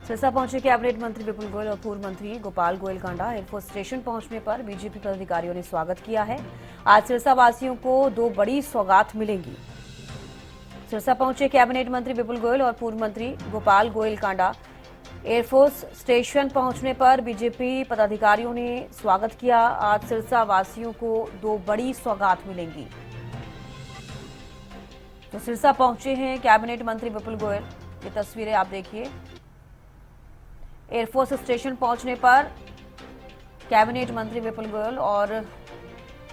सिरसा पहुंचे कैबिनेट मंत्री विपुल गोयल और पूर्व मंत्री गोपाल गोयल कांडा। एयरफोर्स स्टेशन पहुंचने पर बीजेपी पदाधिकारियों ने स्वागत किया है। आज सिरसा वासियों को दो बड़ी सौगात मिलेंगी। सिरसा पहुंचे कैबिनेट मंत्री विपुल गोयल और पूर्व मंत्री गोपाल गोयल कांडा। एयरफोर्स स्टेशन पहुंचने पर बीजेपी पदाधिकारियों ने स्वागत किया। आज सिरसा वासियों को दो बड़ी सौगात मिलेंगी। तो सिरसा पहुंचे हैं कैबिनेट मंत्री विपुल गोयल। ये तस्वीरें आप देखिए। एयरफोर्स स्टेशन पहुंचने पर कैबिनेट मंत्री विपुल गोयल और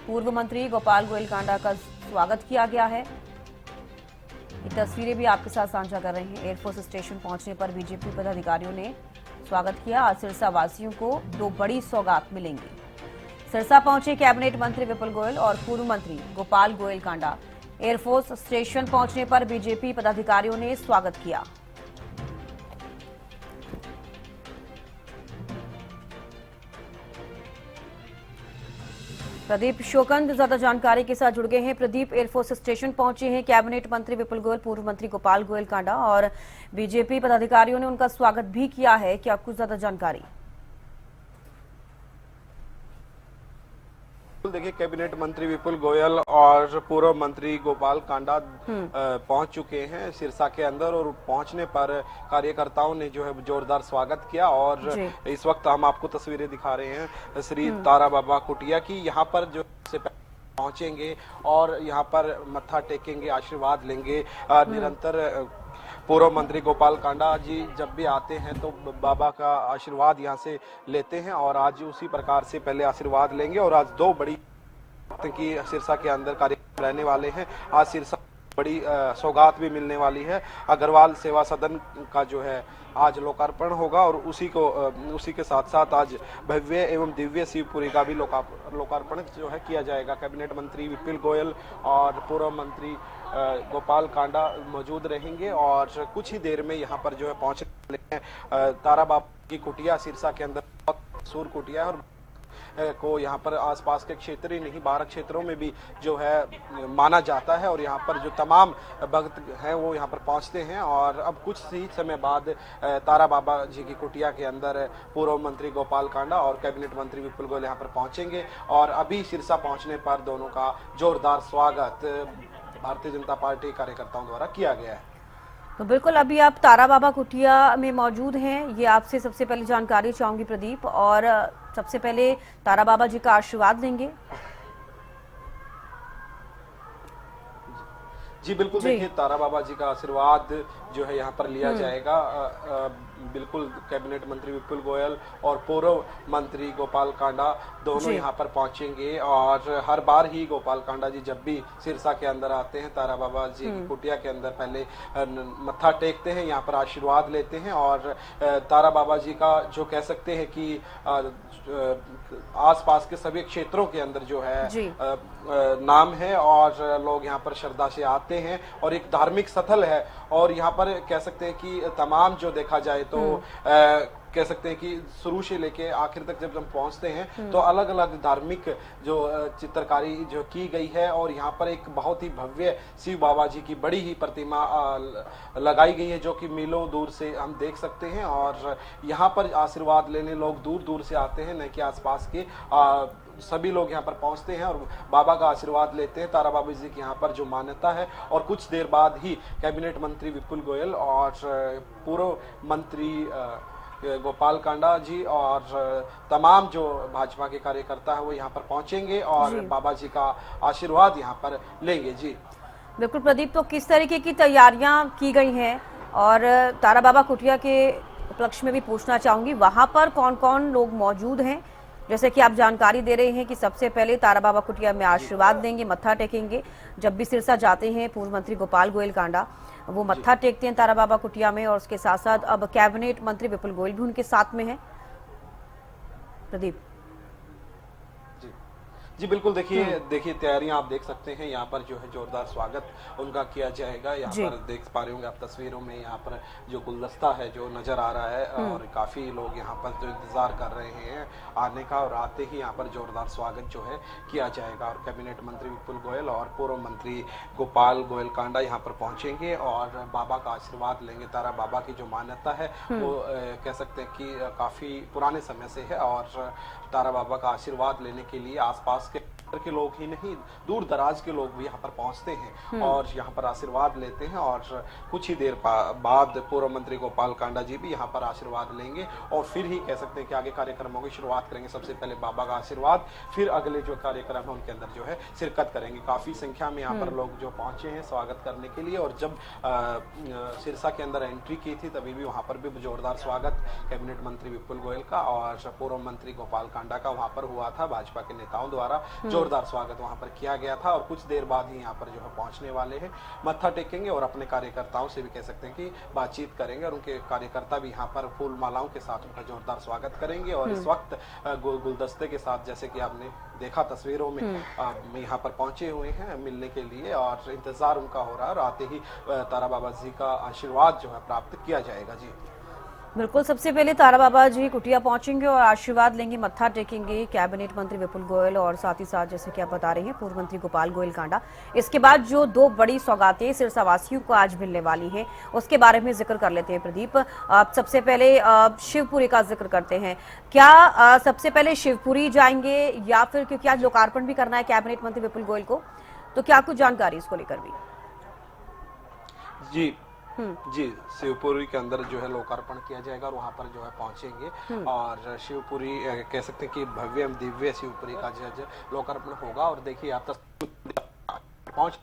पूर्व मंत्री गोपाल गोयल कांडा का स्वागत किया गया है। ये तस्वीरें भी आपके साथ साझा कर रहे हैं। एयरफोर्स स्टेशन पहुंचने पर बीजेपी पदाधिकारियों ने स्वागत किया। आज सिरसा वासियों को दो बड़ी सौगात मिलेंगी। सिरसा पहुंचे कैबिनेट मंत्री विपुल गोयल और पूर्व मंत्री गोपाल गोयल कांडा। एयरफोर्स स्टेशन पहुंचने पर बीजेपी पदाधिकारियों ने स्वागत किया। प्रदीप शोकंद ज्यादा जानकारी के साथ जुड़ गए हैं। प्रदीप, एयरफोर्स स्टेशन पहुंचे हैं कैबिनेट मंत्री विपुल गोयल, पूर्व मंत्री गोपाल गोयल कांडा और बीजेपी पदाधिकारियों ने उनका स्वागत भी किया है। क्या कुछ ज्यादा जानकारी? देखिए, कैबिनेट मंत्री विपुल गोयल और पूर्व मंत्री गोपाल कांडा पहुंच चुके हैं सिरसा के अंदर और पहुंचने पर कार्यकर्ताओं ने जो है जोरदार स्वागत किया। और इस वक्त हम आपको तस्वीरें दिखा रहे हैं श्री तारा बाबा कुटिया की। यहाँ पर जो से पहुंचेंगे और यहाँ पर मत्था टेकेंगे, आशीर्वाद लेंगे। निरंतर पूर्व मंत्री गोपाल कांडा जी जब भी आते हैं तो बाबा का आशीर्वाद यहाँ से लेते हैं और आज उसी प्रकार से पहले आशीर्वाद लेंगे। और आज दो बड़ी की सिरसा के अंदर कार्यक्रम रहने वाले हैं। आज सिरसा बड़ी सौगात भी मिलने वाली है। अग्रवाल सेवा सदन का जो है आज लोकार्पण होगा और उसी के साथ साथ आज भव्य एवं दिव्य शिवपुरी का भी लोकार्पण जो है किया जाएगा। कैबिनेट मंत्री विपुल गोयल और पूर्व मंत्री गोपाल कांडा मौजूद रहेंगे और कुछ ही देर में यहाँ पर जो है पहुंचने वाले हैं। तारा बाबा की कुटिया सिरसा के अंदर बहुत मशहूर कुटिया है और को यहाँ पर आसपास के क्षेत्र ही नहीं, बाहर क्षेत्रों में भी जो है माना जाता है। और यहाँ पर जो तमाम भक्त हैं वो यहाँ पर पहुँचते हैं। और अब कुछ ही समय बाद तारा बाबा जी की कुटिया के अंदर पूर्व मंत्री गोपाल कांडा और कैबिनेट मंत्री विपुल गोयल यहाँ पर पहुँचेंगे। और अभी सिरसा पहुँचने पर दोनों का जोरदार स्वागत भारतीय जनता पार्टी कार्यकर्ताओं द्वारा किया गया है। तो बिल्कुल, अभी आप तारा बाबा कुटिया में मौजूद हैं। ये आपसे सबसे पहले जानकारी चाहूंगी प्रदीप, और सबसे पहले तारा बाबा जी का आशीर्वाद लेंगे। जी बिल्कुल, देखिए तारा बाबा जी का आशीर्वाद जो है यहाँ पर लिया जाएगा। बिल्कुल, कैबिनेट मंत्री विपुल गोयल और पूर्व मंत्री गोपाल कांडा दोनों यहाँ पर पहुंचेंगे। और हर बार ही गोपाल कांडा जी जब भी सिरसा के अंदर आते हैं तारा बाबा जी की कुटिया के अंदर पहले मत्था टेकते हैं, यहाँ पर आशीर्वाद लेते हैं। और तारा बाबा जी का जो कह सकते हैं कि आसपास के सभी क्षेत्रों के अंदर जो है नाम है और लोग यहाँ पर श्रद्धा से आते हैं और एक धार्मिक स्थल है। और यहाँ पर कह सकते हैं कि तमाम जो देखा जाए तो कह सकते हैं कि शुरू से लेके आखिर तक जब हम पहुंचते हैं तो अलग अलग धार्मिक जो चित्रकारी जो की गई है। और यहाँ पर एक बहुत ही भव्य शिव बाबा जी की बड़ी ही प्रतिमा लगाई गई है जो कि मीलों दूर से हम देख सकते हैं। और यहाँ पर आशीर्वाद लेने लोग दूर दूर से आते हैं, न कि आसपास के सभी लोग यहाँ पर पहुँचते हैं और बाबा का आशीर्वाद लेते हैं। तारा बाबा जी की यहाँ पर जो मान्यता है। और कुछ देर बाद ही कैबिनेट मंत्री विपुल गोयल और पूर्व मंत्री गोपाल कांडा जी और तमाम जो भाजपा के कार्यकर्ता है वो यहाँ पर पहुंचेंगे और बाबा जी का आशीर्वाद यहाँ पर लेंगे। जी बिल्कुल प्रदीप, तो किस तरीके की तैयारियां की गई हैं? और तारा बाबा कुटिया के उपलक्ष्य में भी पूछना चाहूंगी, वहां पर कौन कौन लोग मौजूद हैं? जैसे कि आप जानकारी दे रहे हैं कि सबसे पहले तारा बाबा कुटिया में आशीर्वाद देंगे, मत्था टेकेंगे। जब भी सिरसा जाते हैं पूर्व मंत्री गोपाल गोयल कांडा वो मत्था टेकते हैं तारा बाबा कुटिया में। और उसके साथ साथ अब कैबिनेट मंत्री विपुल गोयल भी उनके साथ में है। प्रदीप जी बिल्कुल, देखिए तैयारियां आप देख सकते हैं। यहाँ पर जो है जोरदार स्वागत उनका किया जाएगा। यहाँ पर देख पा रहे होंगे आप तस्वीरों में, यहाँ पर जो गुलदस्ता है जो नजर आ रहा है और काफी लोग यहाँ पर जो इंतजार कर रहे हैं आने का, और आते ही यहाँ पर जोरदार स्वागत जो है किया जाएगा। और कैबिनेट मंत्री विपुल गोयल और पूर्व मंत्री गोपाल गोयल कांडा यहाँ पर पहुंचेंगे और बाबा का आशीर्वाद लेंगे। तारा बाबा की जो मान्यता है वो कह सकते हैं कि काफी पुराने समय से है, और तारा बाबा का आशीर्वाद लेने के लिए आसपास के लोग ही नहीं, दूर दराज के लोग भी यहाँ पर पहुंचते हैं और यहाँ पर आशीर्वाद लेते हैं। और कुछ ही देर बाद पूर्व मंत्री गोपाल कांडा जी भी यहाँ पर आशीर्वाद लेंगे और फिर ही कह सकते हैं कि आगे कार्यक्रमों की शुरुआत करेंगे। सबसे पहले बाबा का आशीर्वाद, फिर अगले जो कार्यक्रम है उनके अंदर जो है शिरकत करेंगे। काफी संख्या में यहाँ पर लोग जो पहुंचे हैं स्वागत करने के लिए। और जब सिरसा के अंदर एंट्री की थी तभी भी वहाँ पर भी जोरदार स्वागत कैबिनेट मंत्री विपुल गोयल का और पूर्व मंत्री गोपाल कांडा का वहाँ पर हुआ था। भाजपा के नेताओं द्वारा जोरदार स्वागत वहां पर किया गया था और कुछ देर बाद ही यहाँ पर जो है पहुंचने वाले हैं, मत्था टेकेंगे और अपने कार्यकर्ताओं से भी कह सकते हैं कि बातचीत करेंगे। और उनके कार्यकर्ता भी यहाँ पर फूल मालाओं के साथ उनका जोरदार स्वागत करेंगे। और इस वक्त गुलदस्ते के साथ, जैसे कि आपने देखा तस्वीरों में, यहाँ पर पहुंचे हुए हैं मिलने के लिए और इंतजार उनका हो रहा है। और आते ही तारा बाबा जी का आशीर्वाद जो है प्राप्त किया जाएगा। जी बिल्कुल, सबसे पहले तारा बाबा जी कुटिया पहुंचेंगे और आशीर्वाद लेंगे, मत्था टेकेंगे कैबिनेट मंत्री विपुल गोयल और साथ ही साथ जैसे कि आप बता रही हैं पूर्व मंत्री गोपाल गोयल कांडा। इसके बाद जो दो बड़ी सौगातें सिरसावासियों को आज मिलने वाली हैं उसके बारे में जिक्र कर लेते हैं। प्रदीप, सबसे पहले शिवपुरी का जिक्र करते हैं। क्या सबसे पहले शिवपुरी जाएंगे या फिर, क्योंकि आज लोकार्पण भी करना है कैबिनेट मंत्री विपुल गोयल को, तो क्या कुछ जानकारी इसको लेकर भी? जी शिवपुरी के अंदर जो है लोकार्पण किया जाएगा और वहां पर जो है पहुंचेंगे। और शिवपुरी कह सकते हैं कि भव्य एवं दिव्य शिवपुरी का जो लोकार्पण होगा। और देखिए आप पहुंच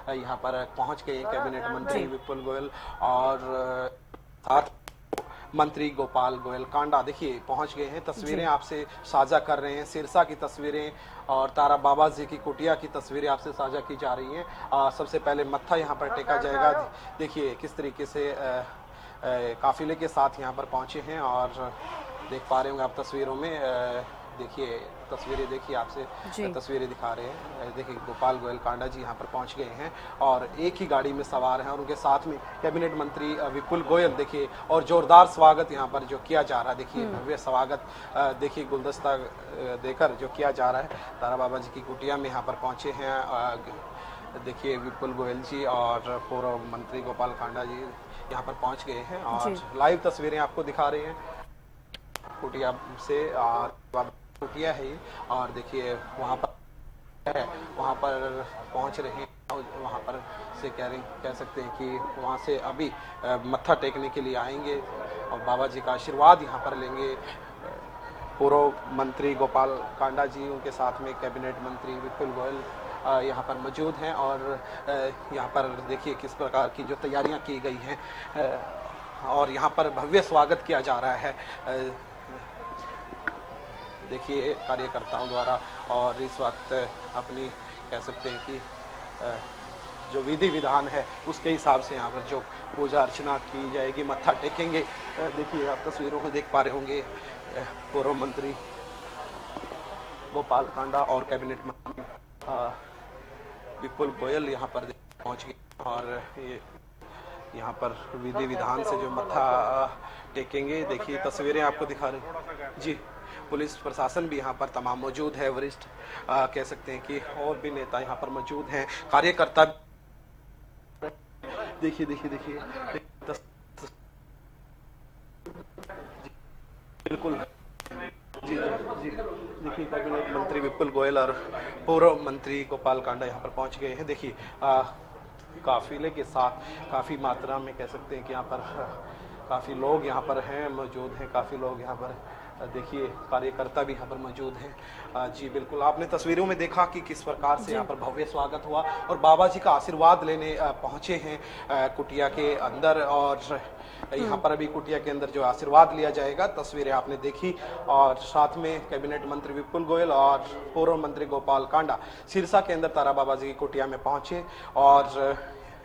यहाँ पर पहुंच गए कैबिनेट मंत्री विपुल गोयल और साथ मंत्री गोपाल गोयल कांडा देखिए पहुंच गए हैं। तस्वीरें आपसे साझा कर रहे हैं, सिरसा की तस्वीरें और तारा बाबा जी की कुटिया की तस्वीरें आपसे साझा की जा रही हैं। सबसे पहले मत्था यहां पर टेका जाएगा। देखिए किस तरीके से काफिले के साथ यहां पर पहुंचे हैं और देख पा रहे होंगे आप तस्वीरों में। देखिए तस्वीरें, देखिए आपसे तस्वीरें दिखा रहे हैं। देखिए गोपाल गोयल कांडा जी यहाँ पर पहुँच गए हैं और एक ही गाड़ी में सवार हैं और उनके साथ में कैबिनेट मंत्री विपुल गोयल। देखिए और जोरदार स्वागत यहाँ पर जो किया जा रहा है, देखिए भव्य स्वागत देखिए गुलदस्ता देकर जो किया जा रहा है। तारा बाबा जी की कुटिया में यहाँ पर पहुँचे हैं देखिए विपुल गोयल जी और पूर्व मंत्री गोपाल कांडा जी यहाँ पर पहुँच गए हैं और लाइव तस्वीरें आपको दिखा रहे हैं कुटिया से। और कुटिया है और देखिए वहाँ पर पहुँच रहे हैं। वहाँ पर से कह सकते हैं कि वहाँ से अभी मत्था टेकने के लिए आएंगे और बाबा जी का आशीर्वाद यहाँ पर लेंगे। पूर्व मंत्री गोपाल कांडा जी, उनके साथ में कैबिनेट मंत्री विपुल गोयल यहाँ पर मौजूद हैं और यहाँ पर देखिए किस प्रकार की जो तैयारियाँ की गई हैं और यहाँ पर भव्य स्वागत किया जा रहा है देखिए कार्यकर्ताओं द्वारा। और इस वक्त अपनी कह सकते हैं कि जो विधि विधान है उसके हिसाब से यहाँ पर जो पूजा अर्चना की जाएगी, मत्था टेकेंगे। देखिए आप तस्वीरों में देख पा रहे होंगे पूर्व मंत्री गोपाल कांडा और कैबिनेट मंत्री विपुल गोयल यहाँ पर पहुँच गए और ये यहाँ पर विधि विधान से जो मत्था टेकेंगे। देखिए तस्वीरें आपको दिखा रहे हैं। जी पुलिस प्रशासन भी यहाँ पर तमाम मौजूद है, वरिष्ठ कह सकते हैं कि और भी नेता यहाँ पर मौजूद हैं, कार्यकर्ता। देखिए बिल्कुल जी देखिए कैबिनेट मंत्री विपुल गोयल और पूर्व मंत्री गोपाल कांडा यहाँ पर पहुँच गए हैं। देखिए काफिले के साथ काफ़ी मात्रा में कह सकते हैं कि यहाँ पर काफ़ी लोग यहाँ पर हैं, मौजूद हैं, काफ़ी लोग यहाँ पर देखिए कार्यकर्ता भी यहाँ पर मौजूद हैं। जी बिल्कुल, आपने तस्वीरों में देखा कि किस प्रकार से यहाँ पर भव्य स्वागत हुआ और बाबा जी का आशीर्वाद लेने पहुँचे हैं कुटिया के अंदर। और यहाँ पर अभी कुटिया के अंदर जो आशीर्वाद लिया जाएगा, तस्वीरें आपने देखी। और साथ में कैबिनेट मंत्री विपुल गोयल और पूर्व मंत्री गोपाल कांडा सिरसा के अंदर तारा बाबा जी की कुटिया में पहुँचे और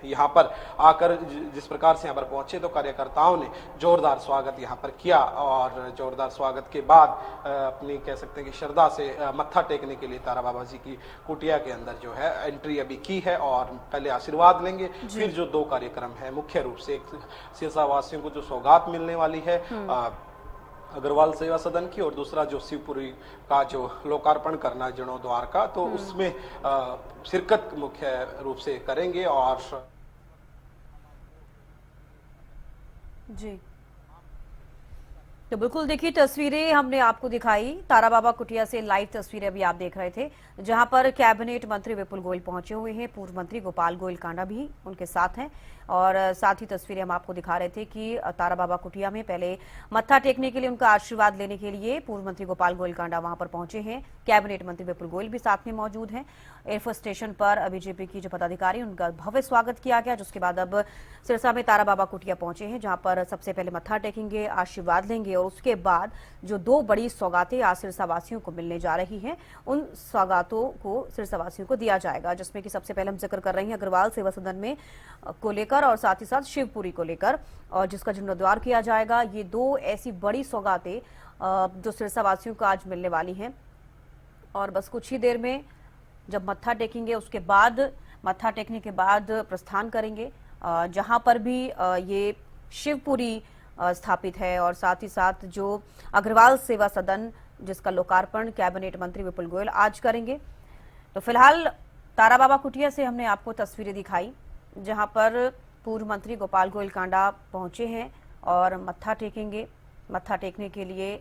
यहाँ पर आकर जिस प्रकार से यहाँ पर पहुंचे तो कार्यकर्ताओं ने जोरदार स्वागत यहाँ पर किया और जोरदार स्वागत के बाद अपनी कह सकते हैं कि श्रद्धा से मत्था टेकने के लिए तारा बाबा जी की कुटिया के अंदर जो है एंट्री अभी की है और पहले आशीर्वाद लेंगे, फिर जो दो कार्यक्रम है मुख्य रूप से एक सिरसा वासियों को जो सौगात मिलने वाली है अग्रवाल सेवा सदन की और दूसरा जो शिवपुरी का जो लोकार्पण करना जीर्णोद्वार का, तो उसमें शिरकत मुख्य रूप से करेंगे। और जी तो बिल्कुल देखिए तस्वीरें हमने आपको दिखाई तारा बाबा कुटिया से, लाइव तस्वीरें अभी आप देख रहे थे जहां पर कैबिनेट मंत्री विपुल गोयल पहुंचे हुए हैं, पूर्व मंत्री गोपाल गोयल कांडा भी उनके साथ हैं और साथ ही तस्वीरें हम आपको दिखा रहे थे कि तारा बाबा कुटिया में पहले मत्था टेकने के लिए, उनका आशीर्वाद लेने के लिए पूर्व मंत्री गोपाल गोयल कांडा वहां पर पहुंचे हैं, कैबिनेट मंत्री विपुल गोयल भी साथ में मौजूद हैं। एयरफोर्स स्टेशन पर बीजेपी की जो पदाधिकारी उनका भव्य स्वागत किया गया, जिसके बाद अब सिरसा में तारा बाबा कुटिया पहुंचे हैं जहां पर सबसे पहले मत्था टेकेंगे, आशीर्वाद लेंगे और उसके बाद जो दो बड़ी सौगातें आज सिरसा वासियों को मिलने जा रही हैं उन सौगातों को सिरसा वासियों को दिया जाएगा, जिसमें कि सबसे पहले हम जिक्र कर रहे हैं अग्रवाल सेवा सदन में को लेकर और साथ ही साथ शिवपुरी को लेकर, और जिसका जीर्णोद्वार किया जाएगा। ये दो ऐसी बड़ी सौगातें जो सिरसा वासियों को आज मिलने वाली हैं और बस कुछ ही देर में जब मत्था टेकेंगे उसके बाद, मत्था टेकने के बाद प्रस्थान करेंगे जहां पर भी ये शिवपुरी स्थापित है और साथ ही साथ जो अग्रवाल सेवा सदन जिसका लोकार्पण कैबिनेट मंत्री विपुल गोयल आज करेंगे। तो फिलहाल तारा बाबा कुटिया से हमने आपको तस्वीरें दिखाई जहां पर पूर्व मंत्री गोपाल गोयल कांडा पहुंचे हैं और मत्था टेकेंगे। मत्था टेकने के लिए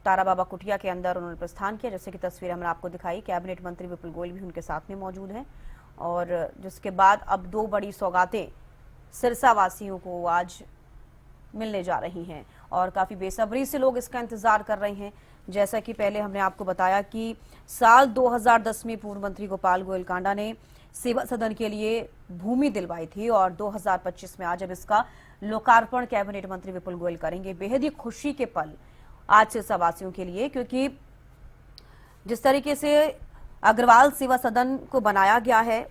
तारा बाबा कुटिया के अंदर उन्होंने प्रस्थान किया, जैसे कि तस्वीर हमने आपको दिखाई। कैबिनेट मंत्री विपुल गोयल भी उनके साथ में मौजूद हैं और जिसके बाद अब दो बड़ी सौगातें सिरसा वासियों को आज मिलने जा रही हैं और काफी बेसब्री से लोग इसका इंतजार कर रहे हैं। जैसा कि पहले हमने आपको बताया कि साल 2010 में पूर्व मंत्री गोपाल गोयल कांडा ने सेवा सदन के लिए भूमि दिलवाई थी और 2025 में आज अब इसका लोकार्पण कैबिनेट मंत्री विपुल गोयल करेंगे। बेहद ही खुशी के पल आज सिरसा वासियों के लिए, क्योंकि जिस तरीके से अग्रवाल सेवा सदन को बनाया गया है,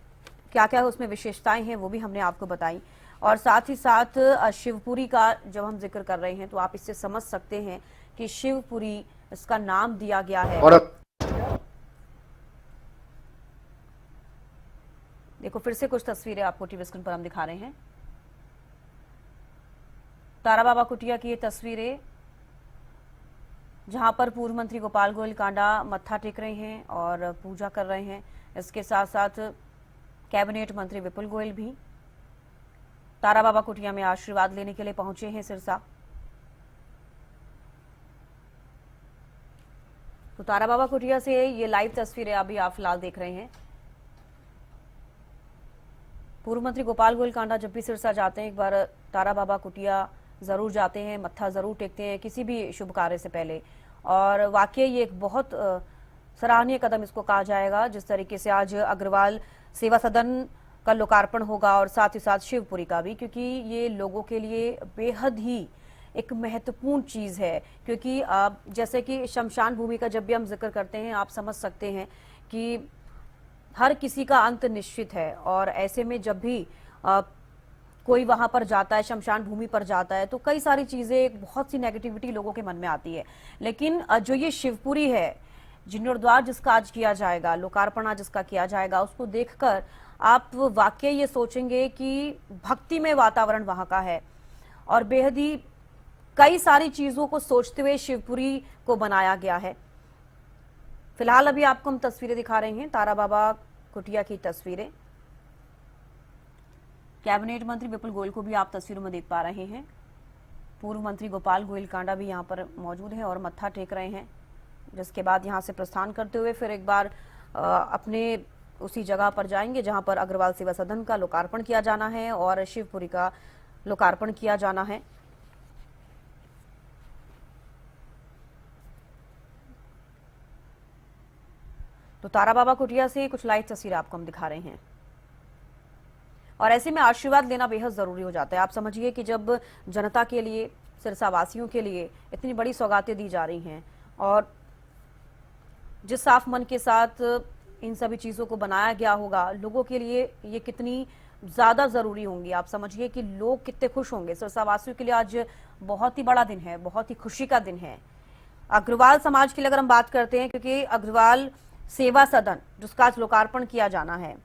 क्या क्या उसमें विशेषताएं हैं वो भी हमने आपको बताई और साथ ही साथ शिवपुरी का जब हम जिक्र कर रहे हैं तो आप इससे समझ सकते हैं कि शिवपुरी इसका नाम दिया गया है। और देखो फिर से कुछ तस्वीरें आपको टीवी स्क्रीन पर हम दिखा रहे हैं। तारा बाबा कुटिया की ये तस्वीरें जहां पर पूर्व मंत्री गोपाल गोयल कांडा मत्था टेक रहे हैं और पूजा कर रहे हैं। इसके साथ साथ कैबिनेट मंत्री विपुल गोयल भी तारा बाबा कुटिया में आशीर्वाद लेने के लिए पहुंचे हैं सिरसा। तो तारा बाबा कुटिया से ये लाइव तस्वीरें अभी आप फिलहाल देख रहे हैं। पूर्व मंत्री गोपाल गोयल कांडा जब भी सिरसा जाते हैं एक बार तारा बाबा कुटिया जरूर जाते हैं, मत्था जरूर टेकते हैं किसी भी शुभ कार्य से पहले, और वाकई ये एक बहुत सराहनीय कदम इसको कहा जाएगा जिस तरीके से आज अग्रवाल सेवा सदन का लोकार्पण होगा और साथ ही साथ शिवपुरी का भी, क्योंकि ये लोगों के लिए बेहद ही एक महत्वपूर्ण चीज है। क्योंकि जैसे कि शमशान भूमि का जब भी हम जिक्र करते हैं आप समझ सकते हैं कि हर किसी का अंत निश्चित है और ऐसे में जब भी कोई वहां पर जाता है, शमशान भूमि पर जाता है, तो कई सारी चीजें, बहुत सी नेगेटिविटी लोगों के मन में आती है। लेकिन जो ये शिवपुरी है, जीर्णोद्वार जिसका आज किया जाएगा, लोकार्पण आज जिसका किया जाएगा, उसको देखकर आप वाकई ये सोचेंगे कि भक्तिमय वातावरण वहां का है और बेहद ही कई सारी चीजों को सोचते हुए शिवपुरी को बनाया गया है। फिलहाल अभी आपको हम तस्वीरें दिखा रहे हैं, तारा बाबा कुटिया की तस्वीरें। कैबिनेट मंत्री विपुल गोयल को भी आप तस्वीरों में देख पा रहे हैं। पूर्व मंत्री गोपाल गोयल कांडा भी यहाँ पर मौजूद हैं और मत्था टेक रहे हैं, जिसके बाद यहाँ से प्रस्थान करते हुए फिर एक बार अपने उसी जगह पर जाएंगे जहां पर अग्रवाल सेवा सदन का लोकार्पण किया जाना है और शिवपुरी का लोकार्पण किया जाना है। तो तारा बाबा कुटिया से कुछ लाइव तस्वीर आपको हम दिखा रहे हैं और ऐसे में आशीर्वाद लेना बेहद जरूरी हो जाता है। आप समझिए कि जब जनता के लिए, सिरसा वासियों के लिए इतनी बड़ी सौगातें दी जा रही हैं और जिस साफ मन के साथ इन सभी चीजों को बनाया गया होगा, लोगों के लिए ये कितनी ज्यादा जरूरी होंगी। आप समझिए कि लोग कितने खुश होंगे। सिरसा वासियों के लिए आज बहुत ही बड़ा दिन है, बहुत ही खुशी का दिन है। अग्रवाल समाज के लिए अगर हम बात करते हैं, क्योंकि अग्रवाल सेवा सदन जिसका आज लोकार्पण किया जाना है,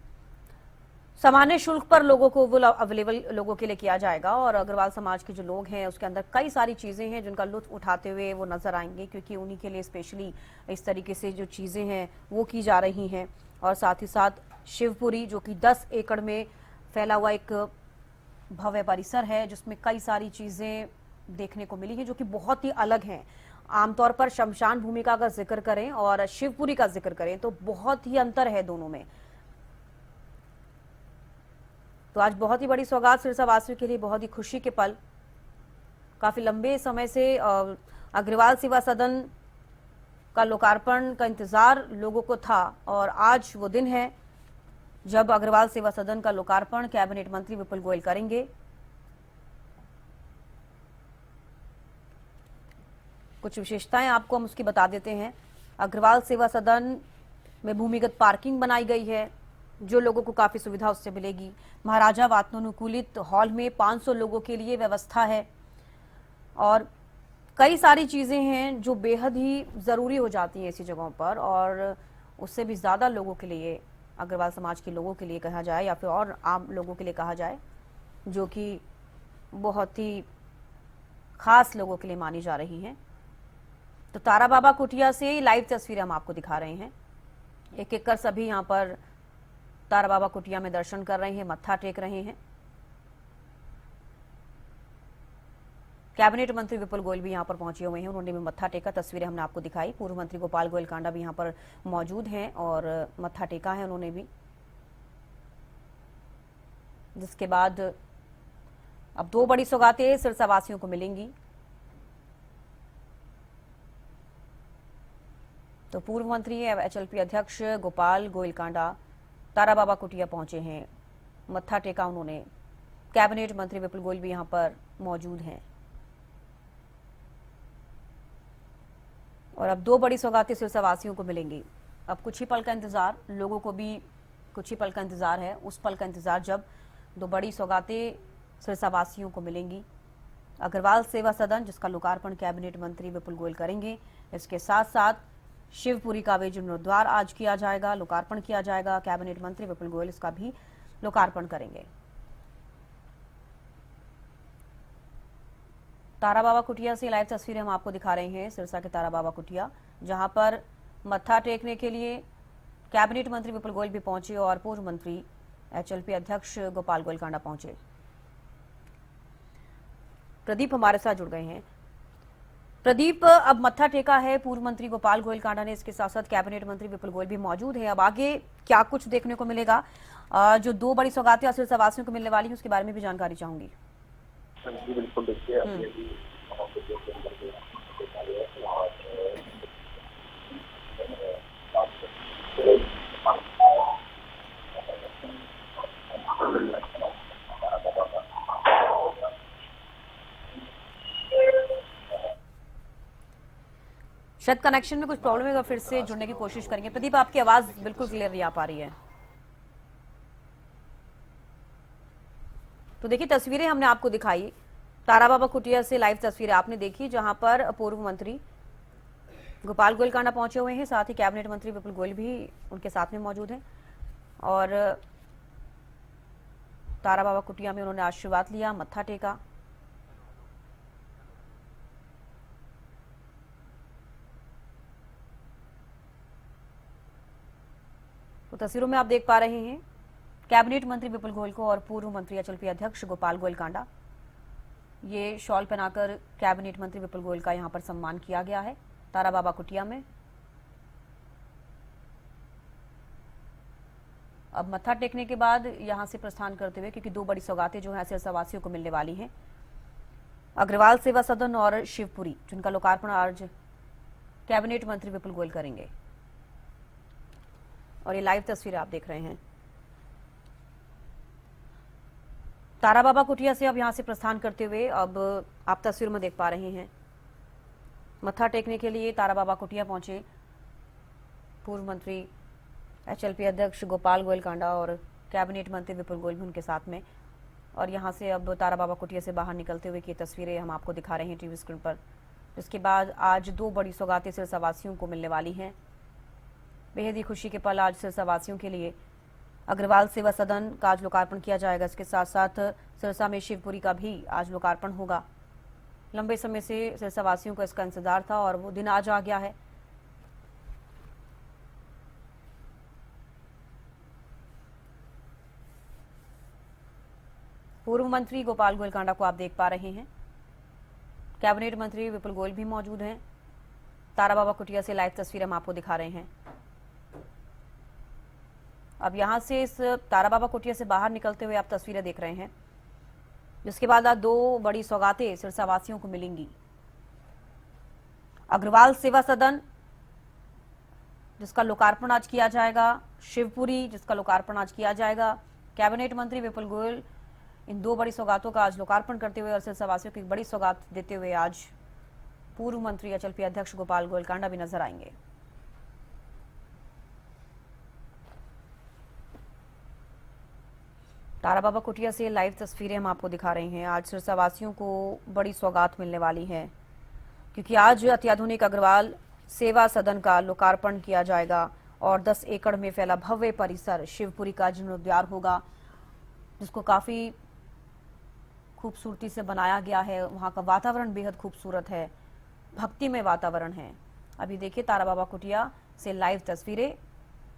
सामान्य शुल्क पर लोगों को वो अवेलेबल लोगों के लिए किया जाएगा। और अग्रवाल समाज के जो लोग हैं उसके अंदर कई सारी चीजें हैं जिनका लुत्फ उठाते हुए वो नजर आएंगे, क्योंकि उन्हीं के लिए स्पेशली इस तरीके से जो चीजें हैं वो की जा रही हैं। और साथ ही साथ शिवपुरी जो कि 10 एकड़ में फैला हुआ एक भव्य परिसर है जिसमें कई सारी चीजें देखने को मिली हैं जो कि बहुत ही अलग हैं। आमतौर पर शमशान भूमि का अगर जिक्र करें और शिवपुरी का जिक्र करें तो बहुत ही अंतर है दोनों में। तो आज बहुत ही बड़ी सौगात सिरसा वासियों के लिए, बहुत ही खुशी के पल। काफी लंबे समय से अग्रवाल सेवा सदन का लोकार्पण का इंतजार लोगों को था और आज वो दिन है जब अग्रवाल सेवा सदन का लोकार्पण कैबिनेट मंत्री विपुल गोयल करेंगे। कुछ विशेषताएं आपको हम उसकी बता देते हैं। अग्रवाल सेवा सदन में भूमिगत पार्किंग बनाई गई है जो लोगों को काफी सुविधा उससे मिलेगी। महाराजा वातानुकूलित हॉल में 500 लोगों के लिए व्यवस्था है और कई सारी चीजें हैं जो बेहद ही जरूरी हो जाती हैं ऐसी जगहों पर। और उससे भी ज्यादा लोगों के लिए, अग्रवाल समाज के लोगों के लिए कहा जाए या फिर और आम लोगों के लिए कहा जाए, जो कि बहुत ही खास लोगों के लिए मानी जा रही हैं। तो तारा बाबा कुटिया से लाइव तस्वीरें हम आपको दिखा रहे हैं। एक एक कर सभी यहाँ पर तारा बाबा कुटिया में दर्शन कर रहे हैं, मत्था टेक रहे हैं। कैबिनेट मंत्री विपुल गोयल भी यहाँ पर पहुंचे हुए हैं, उन्होंने भी मत्था टेका। तस्वीरें हमने आपको दिखाई। पूर्व मंत्री गोपाल गोयल कांडा भी यहाँ पर मौजूद हैं और मत्था टेका है उन्होंने भी। जिसके बाद अब 2 बड़ी सौगातें सिरसा वासियों को मिलेंगी। तो पूर्व मंत्री एचएलपी अध्यक्ष गोपाल गोयल कांडा तारा बाबा कुटिया पहुंचे हैं, मत्था टेका उन्होंने। कैबिनेट मंत्री विपुल गोयल भी यहां पर मौजूद हैं और अब 2 बड़ी सौगातें सिरसा वासियों को मिलेंगी। अब कुछ ही पल का इंतजार, लोगों को भी कुछ ही पल का इंतजार है, उस पल का इंतजार जब 2 बड़ी सौगातें सिरसा वासियों को मिलेंगी। अग्रवाल सेवा सदन जिसका लोकार्पण कैबिनेट मंत्री विपुल गोयल करेंगे, इसके साथ साथ शिवपुरी का जीर्णोद्धार आज किया जाएगा, लोकार्पण किया जाएगा। कैबिनेट मंत्री विपुल गोयल इसका भी लोकार्पण करेंगे। तारा बाबा कुटिया से लाइव तस्वीरें हम आपको दिखा रहे हैं। सिरसा के तारा बाबा कुटिया, जहां पर मत्था टेकने के लिए कैबिनेट मंत्री विपुल गोयल भी पहुंचे और पूर्व मंत्री एचएलपी अध्यक्ष गोपाल गोयल कांडा पहुंचे। प्रदीप हमारे साथ जुड़ गए हैं। प्रदीप, अब मत्था टेका है पूर्व मंत्री गोपाल गोयल कांडा ने, इसके साथ साथ कैबिनेट मंत्री विपुल गोयल भी मौजूद है। अब आगे क्या कुछ देखने को मिलेगा? जो 2 बड़ी सौगातें सिरसा वासियों को मिलने वाली है उसके बारे में भी जानकारी चाहूंगी। जी बिल्कुल, देखिए अभी शायद कनेक्शन में कुछ प्रॉब्लम है, फिर से जुड़ने की कोशिश करेंगे। प्रदीप, आपकी आवाज बिल्कुल क्लियर नहीं आ पा रही है। तो देखिए, तस्वीरें हमने आपको दिखाई तारा बाबा कुटिया से, लाइव तस्वीरें आपने देखी जहां पर पूर्व मंत्री गोपाल गोयल कांडा पहुंचे हुए हैं, साथ ही कैबिनेट मंत्री विपुल गोयल भी उनके साथ में मौजूद हैं और तारा बाबा कुटिया में उन्होंने आशीर्वाद लिया, मत्था टेका। तो तस्वीरों में आप देख पा रहे हैं कैबिनेट मंत्री विपुल गोयल को और पूर्व मंत्री एचएलपी अध्यक्ष गोपाल गोयल कांडा। ये शॉल पहनाकर कैबिनेट मंत्री विपुल गोयल का यहां पर सम्मान किया गया है तारा बाबा कुटिया में। अब मत्था टेकने के बाद यहां से प्रस्थान करते हुए, क्योंकि 2 बड़ी सौगातें जो है सिरसा वासियों को मिलने वाली हैं, अग्रवाल सेवा सदन और शिवपुरी, जिनका लोकार्पण आज कैबिनेट मंत्री विपुल गोयल करेंगे। और ये लाइव तस्वीरें आप देख रहे हैं। तारा बाबा कुटिया से अब यहां से प्रस्थान करते हुए अब आप तस्वीर में देख पा रहे हैं, मत्था टेकने के लिए तारा बाबा कुटिया पहुंचे पूर्व मंत्री एचएलपी अध्यक्ष गोपाल गोयल कांडा और कैबिनेट मंत्री विपुल गोयल भी उनके साथ में। और यहाँ से अब तारा बाबा कुटिया से बाहर निकलते हुए की तस्वीरें हम आपको दिखा रहे हैं टीवी स्क्रीन पर। इसके बाद आज 2 बड़ी सौगातें सिरसावासियों को मिलने वाली हैं। बेहद ही खुशी के पल आज सिरसावासियों के लिए। अग्रवाल सेवा सदन का आज लोकार्पण किया जाएगा। इसके साथ साथ सिरसा में शिवपुरी का भी आज लोकार्पण होगा। लंबे समय से सिरसावासियों को इसका इंतजार था और वो दिन आज आ गया है। पूर्व मंत्री गोपाल गोयल कांडा को आप देख पा रहे हैं। कैबिनेट मंत्री विपुल गोयल भी मौजूद हैं। तारा बाबा कुटिया से लाइव तस्वीर हम आपको दिखा रहे हैं। अब यहां से इस तारा बाबा कुटिया से बाहर निकलते हुए आप तस्वीरें देख रहे हैं, जिसके बाद आज 2 बड़ी सौगातें सिरसावासियों को मिलेंगी। अग्रवाल सेवा सदन जिसका लोकार्पण आज किया जाएगा, शिवपुरी जिसका लोकार्पण आज किया जाएगा। कैबिनेट मंत्री विपुल गोयल इन 2 बड़ी सौगातों का आज लोकार्पण करते हुए और सिरसावासियों को एक बड़ी सौगात देते हुए आज पूर्व मंत्री एचएलपी अध्यक्ष गोपाल गोयल कांडा भी नजर आएंगे। तारा बाबा कुटिया से लाइव तस्वीरें हम आपको दिखा रहे हैं। आज सिरसावासियों को बड़ी सौगात मिलने वाली है, क्योंकि आज अत्याधुनिक अग्रवाल सेवा सदन का लोकार्पण किया जाएगा और 10 एकड़ में फैला भव्य परिसर शिवपुरी का जीर्णोद्धार होगा, जिसको काफी खूबसूरती से बनाया गया है। वहां का वातावरण बेहद खूबसूरत है, भक्तिमय वातावरण है। अभी देखिए तारा बाबा कुटिया से लाइव तस्वीरें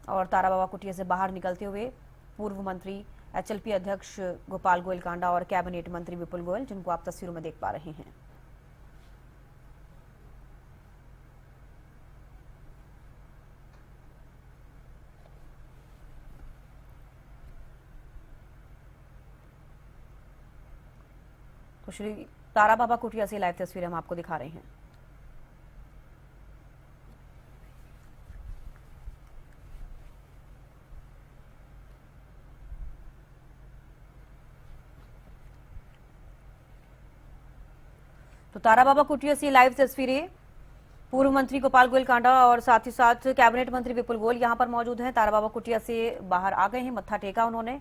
और तारा बाबा कुटिया से बाहर निकलते हुए पूर्व मंत्री एचएलपी अध्यक्ष गोपाल गोयल कांडा और कैबिनेट मंत्री विपुल गोयल, जिनको आप तस्वीरों में देख पा रहे हैं। तो श्री तारा बाबा कुटिया से लाइव तस्वीरें हम आपको दिखा रहे हैं। तो तारा बाबा कुटिया से लाइव तस्वीरें पूर्व मंत्री गोपाल गोयल कांडा और साथ ही साथ कैबिनेट मंत्री विपुल गोयल यहां पर मौजूद हैं। तारा बाबा कुटिया से बाहर आ गए हैं, मत्था टेका उन्होंने।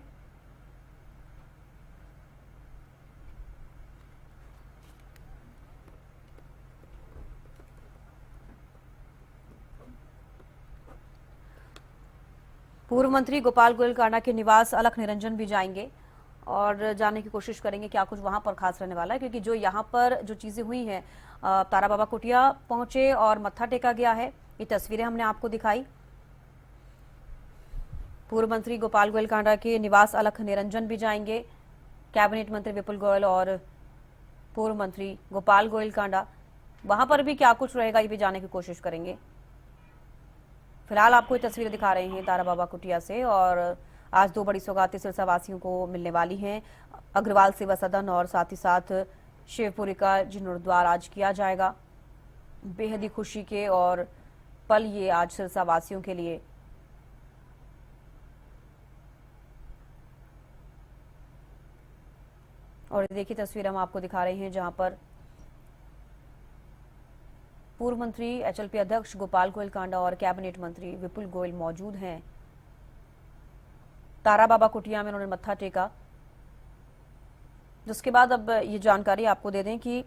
पूर्व मंत्री गोपाल गोयल कांडा के निवास अलख निरंजन भी जाएंगे और जानने की कोशिश करेंगे क्या कुछ वहां पर खास रहने वाला है, क्योंकि जो यहाँ पर जो चीजें हुई हैं, तारा बाबा कुटिया पहुंचे और मत्था टेका गया है। ये तस्वीरें हमने आपको दिखाई। पूर्व मंत्री गोपाल गोयल कांडा के निवास अलख निरंजन भी जाएंगे। कैबिनेट मंत्री विपुल गोयल और पूर्व मंत्री गोपाल गोयल कांडा, वहां पर भी क्या कुछ रहेगा ये भी जानने की कोशिश करेंगे। फिलहाल आपको ये तस्वीरें दिखा रहे हैं तारा बाबा कुटिया से। और आज 2 बड़ी सौगातें सिरसावासियों को मिलने वाली हैं। अग्रवाल सेवा सदन और साथ ही साथ शिवपुरी का जीर्णोद्धार आज किया जाएगा। बेहद ही खुशी के और पल ये आज सिरसावासियों के लिए। और देखिए तस्वीर हम आपको दिखा रहे हैं, जहां पर पूर्व मंत्री एचएलपी अध्यक्ष गोपाल गोयल कांडा और कैबिनेट मंत्री विपुल गोयल मौजूद हैं। तारा बाबा कुटिया में उन्होंने मत्था टेका, जिसके बाद अब ये जानकारी आपको दे दें कि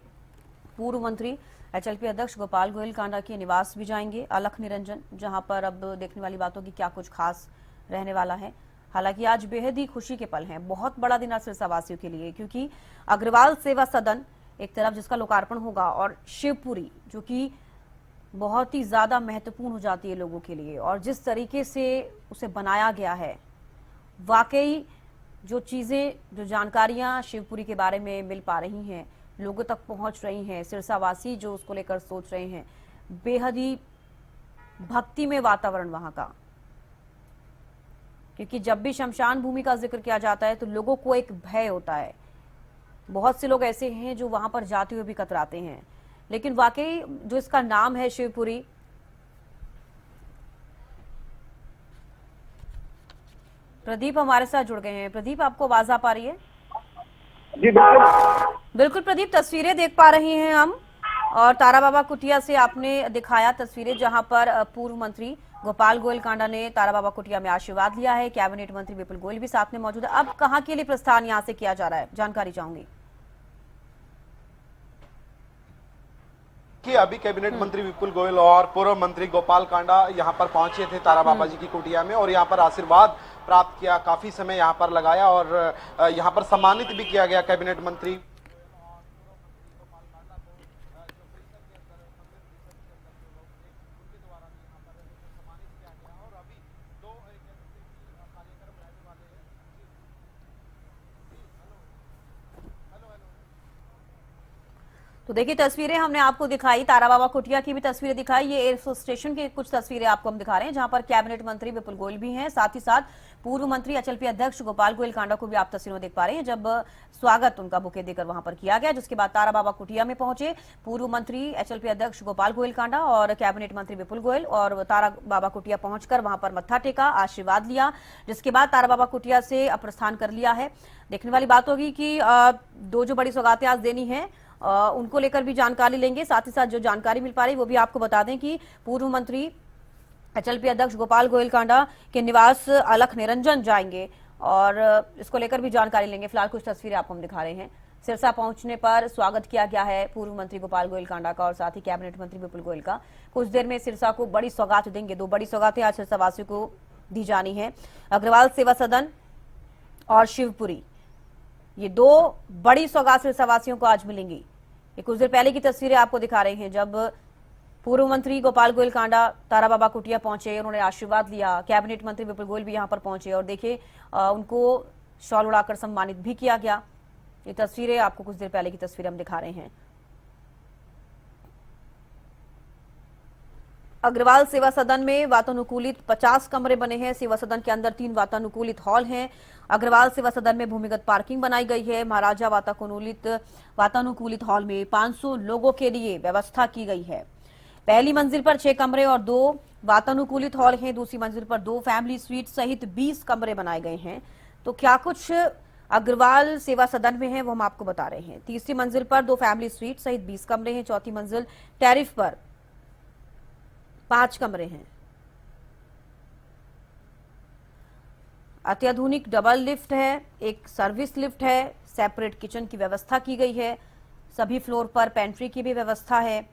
पूर्व मंत्री एचएलपी अध्यक्ष गोपाल गोयल कांडा के निवास भी जाएंगे अलख निरंजन, जहां पर अब देखने वाली बातों की क्या कुछ खास रहने वाला है। हालांकि आज बेहद ही खुशी के पल हैं, बहुत बड़ा दिन आज सिरसावासियों के लिए, क्योंकि अग्रवाल सेवा सदन एक तरफ जिसका लोकार्पण होगा और शिवपुरी जो कि बहुत ही ज्यादा महत्वपूर्ण हो जाती है लोगों के लिए, और जिस तरीके से उसे बनाया गया है, वाकई जो चीजें जो जानकारियां शिवपुरी के बारे में मिल पा रही हैं, लोगों तक पहुंच रही हैं, सिरसावासी जो उसको लेकर सोच रहे हैं, बेहद ही भक्तिमय वातावरण वहां का। क्योंकि जब भी शमशान भूमि का जिक्र किया जाता है तो लोगों को एक भय होता है। बहुत से लोग ऐसे हैं जो वहां पर जाते हुए भी कतराते हैं, लेकिन वाकई जो इसका नाम है शिवपुरी, प्रदीप हमारे साथ जुड़ गए हैं। प्रदीप, आपको आवाज आ पा रही है? जी बिल्कुल। बिल्कुल प्रदीप, तस्वीरें देख पा रहे हैं हम, और तारा बाबा कुटिया से आपने दिखाया तस्वीरें जहां पर पूर्व मंत्री गोपाल गोयल कांडा ने तारा बाबा कुटिया में आशीर्वाद लिया है। कैबिनेट मंत्री विपुल गोयल भी साथ में मौजूद है। अब कहां के लिए प्रस्थान यहां से किया जा रहा है, जानकारी चाहूंगी। कि अभी कैबिनेट मंत्री विपुल गोयल और पूर्व मंत्री गोपाल कांडा यहां पर पहुंचे थे तारा बाबा जी की कुटिया में और यहां पर आशीर्वाद प्राप्त किया, काफी समय यहां पर लगाया और यहां पर सम्मानित भी किया गया कैबिनेट मंत्री। तो देखिए तस्वीरें हमने आपको दिखाई, तारा बाबा कुटिया की भी तस्वीरें दिखाई। ये एयरफोर्स स्टेशन की कुछ तस्वीरें आपको हम दिखा रहे हैं जहां पर कैबिनेट मंत्री विपुल गोयल भी हैं, साथ ही साथ पूर्व मंत्री एचएलपी अध्यक्ष गोपाल गोयल कांडा को भी आप तस्वीरों में देख पा रहे हैं जब स्वागत उनका बुके देकर वहां पर किया गया। जिसके बाद तारा बाबा कुटिया में पहुंचे पूर्व मंत्री एचएलपी अध्यक्ष गोपाल गोयल कांडा और कैबिनेट मंत्री विपुल गोयल और तारा बाबा कुटिया पहुंचकर वहां पर मत्था टेका, आशीर्वाद लिया। जिसके बाद तारा बाबा कुटिया से प्रस्थान कर लिया है। देखने वाली बात होगी कि दो जो बड़ी सौगातें आज देनी है उनको लेकर भी जानकारी लेंगे। साथ ही साथ जो जानकारी मिल पा रही वो भी आपको बता दें कि पूर्व मंत्री एचएलपी अध्यक्ष गोपाल गोयल कांडा के निवास अलख निरंजन जाएंगे और इसको लेकर भी जानकारी लेंगे। फिलहाल कुछ तस्वीरें आपको हम दिखा रहे हैं। सिरसा पहुंचने पर स्वागत किया गया है पूर्व मंत्री गोपाल गोयल कांडा का और साथ ही कैबिनेट मंत्री विपुल गोयल का। कुछ देर में सिरसा को बड़ी सौगात देंगे। दो बड़ी सौगातें आज सिरसा वासियों को दी जानी है, अग्रवाल सेवा सदन और शिवपुरी। ये दो बड़ी सौगात सिरसावासियों को आज मिलेंगी। ये कुछ देर पहले की तस्वीरें आपको दिखा रहे हैं जब पूर्व मंत्री गोपाल गोयल कांडा तारा बाबा कुटिया पहुंचे, उन्होंने आशीर्वाद लिया। कैबिनेट मंत्री विपुल गोयल भी यहां पर पहुंचे और देखिए उनको शॉल उड़ाकर सम्मानित भी किया गया। ये तस्वीरें आपको कुछ देर पहले की तस्वीरें हम दिखा रहे हैं। अग्रवाल सेवा सदन में वातानुकूलित 50 कमरे बने हैं। सेवा सदन के अंदर 3 वातानुकूलित हॉल हैं। अग्रवाल सेवा सदन में भूमिगत पार्किंग बनाई गई है। महाराजा वातानुकूलित हॉल में 500 लोगों के लिए व्यवस्था की गई है। पहली मंजिल पर 6 कमरे और 2 वातानुकूलित हॉल हैं। दूसरी मंजिल पर 2 फैमिली स्वीट सहित 20 कमरे बनाए गए हैं। तो क्या कुछ अग्रवाल सेवा सदन में है वो हम आपको बता रहे हैं। तीसरी मंजिल पर 2 फैमिली स्वीट सहित 20 कमरे हैं। चौथी मंजिल टेरिफ पर 5 कमरे हैं। अत्याधुनिक डबल लिफ्ट है, एक सर्विस लिफ्ट है, सेपरेट किचन की व्यवस्था की गई है। सभी फ्लोर पर पेंट्री की भी व्यवस्था है।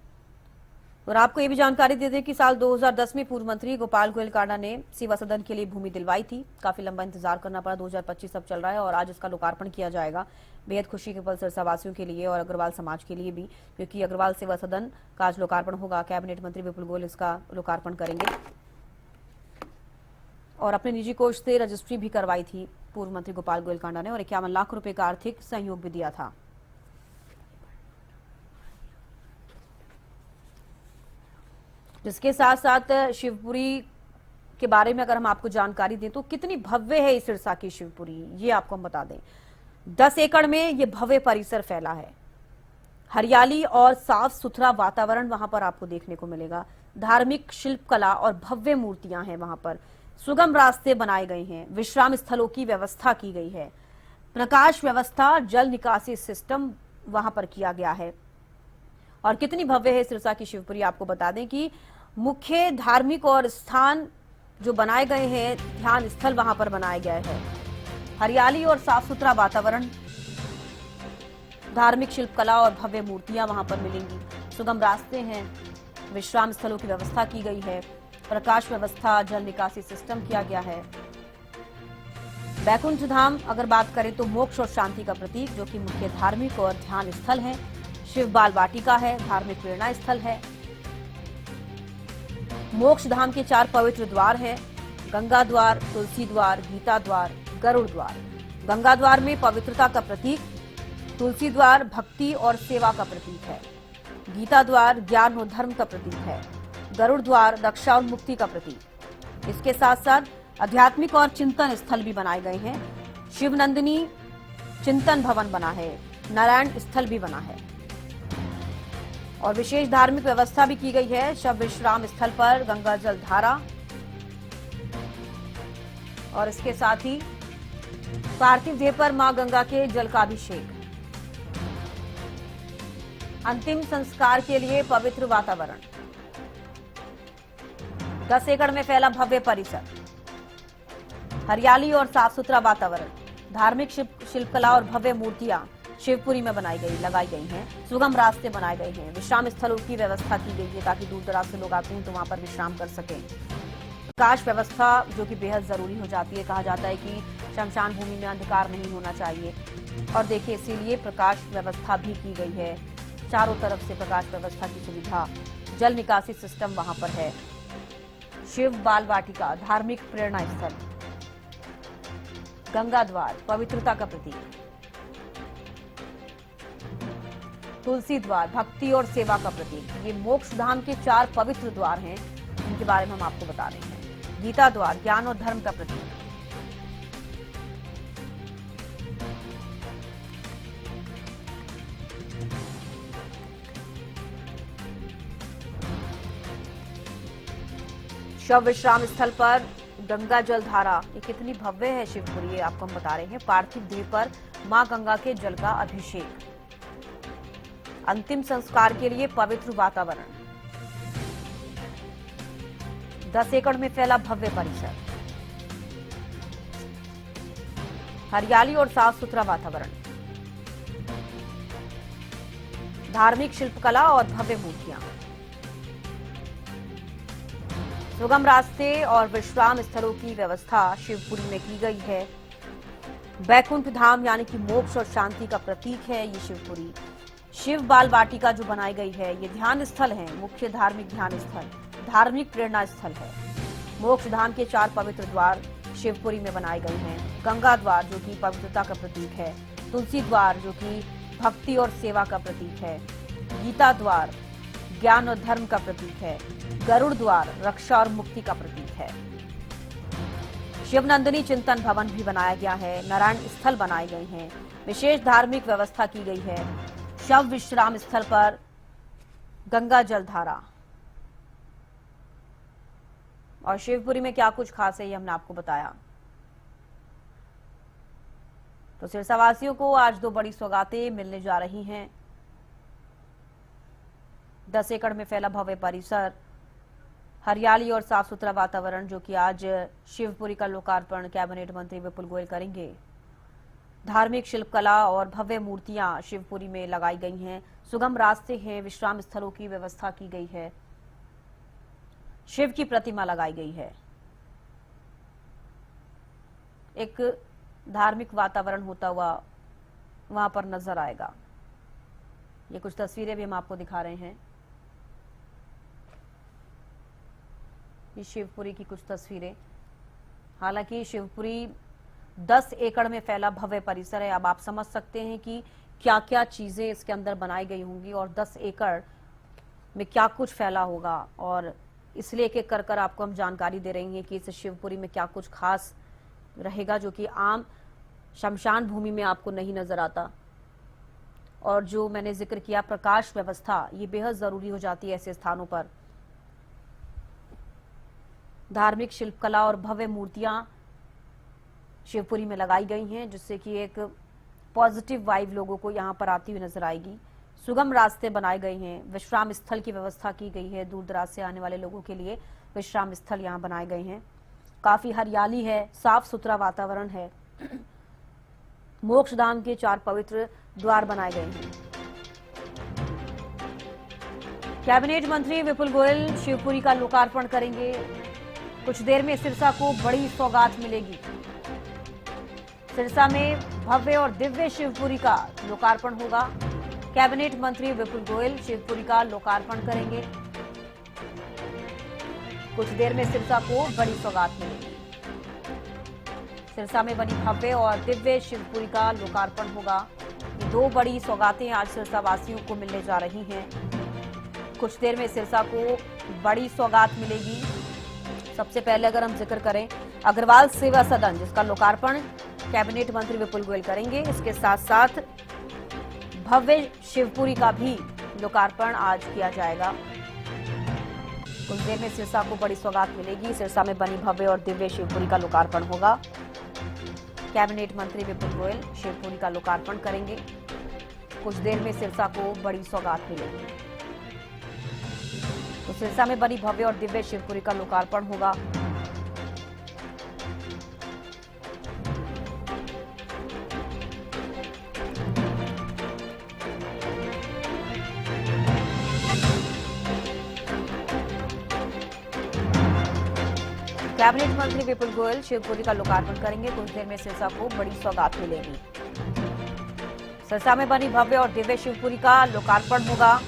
और आपको ये भी जानकारी दे दें कि साल 2010 में पूर्व मंत्री गोपाल गोयल कांडा ने सेवा सदन के लिए भूमि दिलवाई थी। काफी लंबा इंतजार करना पड़ा, 2025 अब चल रहा है और आज इसका लोकार्पण किया जाएगा। बेहद खुशी के पल सिरसावासियों के लिए और अग्रवाल समाज के लिए भी, क्योंकि अग्रवाल सेवा सदन का आज लोकार्पण होगा। कैबिनेट मंत्री विपुल गोयल इसका लोकार्पण करेंगे और अपने निजी कोष से रजिस्ट्री भी करवाई थी पूर्व मंत्री गोपाल गोयल कांडा ने और 51 लाख रुपए का आर्थिक सहयोग भी दिया था। जिसके साथ साथ शिवपुरी के बारे में अगर हम आपको जानकारी दें तो कितनी भव्य है इस सिरसा की शिवपुरी, ये आपको हम बता दें। 10 एकड़ में ये भव्य परिसर फैला है। हरियाली और साफ सुथरा वातावरण वहां पर आपको देखने को मिलेगा। धार्मिक शिल्पकला और भव्य मूर्तियां हैं वहां पर। सुगम रास्ते बनाए गए हैं। विश्राम स्थलों की व्यवस्था की गई है। प्रकाश व्यवस्था, जल निकासी सिस्टम वहां पर किया गया है। और कितनी भव्य है सिरसा की शिवपुरी, आपको बता दें कि मुख्य धार्मिक और स्थान जो बनाए गए हैं, ध्यान स्थल वहां पर बनाए गए हैं। हरियाली और साफ सुथरा वातावरण, धार्मिक शिल्पकला और भव्य मूर्तियां वहां पर मिलेंगी। सुगम रास्ते हैं, विश्राम स्थलों की व्यवस्था की गई है। प्रकाश व्यवस्था, जल निकासी सिस्टम किया गया है। बैकुंठ धाम अगर बात करें तो मोक्ष और शांति का प्रतीक, जो कि मुख्य धार्मिक और ध्यान स्थल है। शिव बाल वाटिका है, धार्मिक प्रेरणा स्थल है। मोक्ष धाम के 4 पवित्र द्वार हैं, गंगा द्वार, तुलसी द्वार, गीता द्वार, गरुड़ द्वार। गंगा द्वार में पवित्रता का प्रतीक, तुलसी द्वार भक्ति और सेवा का प्रतीक है, गीता द्वार ज्ञान और धर्म का प्रतीक है, गरुड़ द्वार रक्षा और मुक्ति का प्रतीक। इसके साथ साथ आध्यात्मिक और चिंतन स्थल भी बनाए गए हैं। शिव नंदिनी चिंतन भवन बना है, नारायण स्थल भी बना है और विशेष धार्मिक व्यवस्था भी की गई है। शव विश्राम स्थल पर गंगा जल धारा और इसके साथ ही पार्थिव देह पर मां गंगा के जल का अभिषेक। अंतिम संस्कार के लिए पवित्र वातावरण। 10 एकड़ में फैला भव्य परिसर, हरियाली और साफ सुथरा वातावरण, धार्मिक शिल्पकला और भव्य मूर्तियां शिवपुरी में लगाई गई हैं। सुगम रास्ते बनाए गए हैं, विश्राम स्थलों की व्यवस्था की गई है ताकि दूर दराज से लोग आते हैं तो वहां पर विश्राम कर सकें। प्रकाश व्यवस्था जो कि बेहद जरूरी हो जाती है, कहा जाता है कि शमशान भूमि में अंधकार नहीं होना चाहिए और देखिए इसीलिए प्रकाश व्यवस्था भी की गई है। चारों तरफ से प्रकाश व्यवस्था की सुविधा, जल निकासी सिस्टम वहां पर है। शिव बाल वाटिका धार्मिक प्रेरणा स्थल, गंगा द्वार पवित्रता का प्रतीक, तुलसी द्वार भक्ति और सेवा का प्रतीक। ये मोक्ष धाम के 4 पवित्र द्वार हैं जिनके बारे में हम आपको बता रहे हैं। गीता द्वार ज्ञान और धर्म का प्रतीक, शव विश्राम स्थल पर गंगा जल धारा, ये कितनी भव्य है शिवपुरी, ये आपको हम बता रहे हैं। पार्थिव देह पर मां गंगा के जल का अभिषेक, अंतिम संस्कार के लिए पवित्र वातावरण, 10 एकड़ में फैला भव्य परिसर, हरियाली और साफ सुथरा वातावरण, धार्मिक शिल्पकला और भव्य मूर्तियां, सुगम रास्ते और विश्राम स्थलों की व्यवस्था शिवपुरी में की गई है। बैकुंठ धाम यानी कि मोक्ष और शांति का प्रतीक है ये शिवपुरी। शिव बाल वाटिका जो बनाई गई है ये ध्यान स्थल है, मुख्य धार्मिक ध्यान स्थल, धार्मिक प्रेरणा स्थल है। मोक्ष धाम के 4 पवित्र द्वार शिवपुरी में बनाए गए हैं। गंगा द्वार जो कि पवित्रता का प्रतीक है, तुलसी द्वार जो कि भक्ति और सेवा का प्रतीक है, गीता द्वार ज्ञान और धर्म का प्रतीक है, गरुड़ द्वार रक्षा और मुक्ति का प्रतीक है। शिवनंदिनी चिंतन भवन भी बनाया गया है, नारायण स्थल बनाए गए हैं, विशेष धार्मिक व्यवस्था की गई है। शव विश्राम स्थल पर गंगा जल धारा और शिवपुरी में क्या कुछ खास है ये हमने आपको बताया। तो सिरसावासियों को आज 2 बड़ी सौगातें मिलने जा रही हैं। 10 एकड़ में फैला भव्य परिसर, हरियाली और साफ सुथरा वातावरण जो कि आज शिवपुरी का लोकार्पण कैबिनेट मंत्री विपुल गोयल करेंगे। धार्मिक शिल्पकला और भव्य मूर्तियां शिवपुरी में लगाई गई हैं, सुगम रास्ते हैं, विश्राम स्थलों की व्यवस्था की गई है, शिव की प्रतिमा लगाई गई है, एक धार्मिक वातावरण होता हुआ वहां पर नजर आएगा। ये कुछ तस्वीरें भी हम आपको दिखा रहे हैं, ये शिवपुरी की कुछ तस्वीरें। हालांकि शिवपुरी 10 एकड़ में फैला भव्य परिसर है। अब आप समझ सकते हैं कि क्या क्या चीजें इसके अंदर बनाई गई होंगी और 10 एकड़ में क्या कुछ फैला होगा, और इसलिए एक एक कर आपको हम जानकारी दे रहे हैं कि इस शिवपुरी में क्या कुछ खास रहेगा जो कि आम शमशान भूमि में आपको नहीं नजर आता। और जो मैंने जिक्र किया प्रकाश व्यवस्था, ये बेहद जरूरी हो जाती है ऐसे स्थानों पर। धार्मिक शिल्पकला और भव्य मूर्तियां शिवपुरी में लगाई गई हैं जिससे कि एक पॉजिटिव वाइब लोगों को यहां पर आती हुई नजर आएगी। सुगम रास्ते बनाए गए हैं, विश्राम स्थल की व्यवस्था की गई है, दूर दराज से आने वाले लोगों के लिए विश्राम स्थल यहां बनाए गए हैं। काफी हरियाली है, साफ सुथरा वातावरण है। मोक्ष धाम के 4 पवित्र द्वार बनाए गए हैं। कैबिनेट मंत्री विपुल गोयल शिवपुरी का लोकार्पण करेंगे। कुछ देर में सिरसा को बड़ी सौगात मिलेगी। सिरसा में भव्य और दिव्य शिवपुरी का लोकार्पण होगा। कैबिनेट मंत्री विपुल गोयल शिवपुरी का लोकार्पण करेंगे। कुछ देर में सिरसा को बड़ी सौगात मिलेगी। सिरसा में बनी भव्य और दिव्य शिवपुरी का लोकार्पण होगा। ये 2 बड़ी सौगातें आज सिरसा वासियों को मिलने जा रही हैं। कुछ देर में सिरसा को बड़ी सौगात मिलेगी। सबसे पहले अगर हम जिक्र करें अग्रवाल सेवा सदन, जिसका लोकार्पण कैबिनेट मंत्री विपुल गोयल करेंगे, इसके साथ साथ भव्य शिवपुरी का भी लोकार्पण आज किया जाएगा। कुछ देर में सिरसा को बड़ी सौगात मिलेगी। सिरसा में बनी भव्य और दिव्य शिवपुरी का लोकार्पण होगा। कैबिनेट मंत्री विपुल गोयल शिवपुरी का लोकार्पण करेंगे। कुछ देर में सिरसा को बड़ी सौगात मिलेगी। तो सिरसा में बनी भव्य और दिव्य शिवपुरी का लोकार्पण होगा। कैबिनेट मंत्री विपुल गोयल शिवपुरी का लोकार्पण करेंगे। कुछ देर में सिरसा को बड़ी सौगात मिलेगी। सिरसा में बनी भव्य और दिव्य शिवपुरी का लोकार्पण होगा।